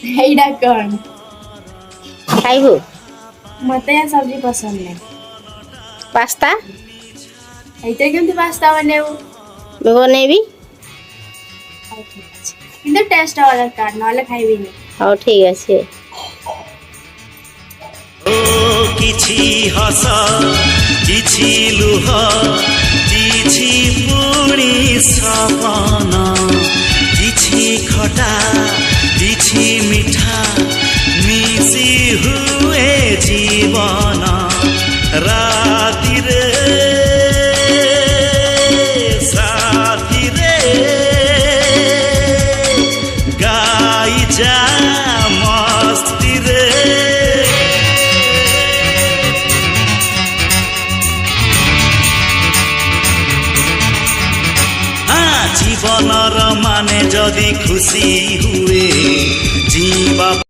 एइडा कौन खाइबू मते या सब्जी पसंद नहीं पास्ता एइते केमती पास्ता बनेउ मैं बनेबी किंतु टेस्ट वाला कार नले खाइबिनी हाँ ठीक अच्छे किछि हस किछि लुह किछि पुणी सपना किछि खटा किछि मिठा मिसी हुए जीवन राति रे साथी रे गाई जा मस्ती रे जीवनर माने जदि खुशी हुए जीवा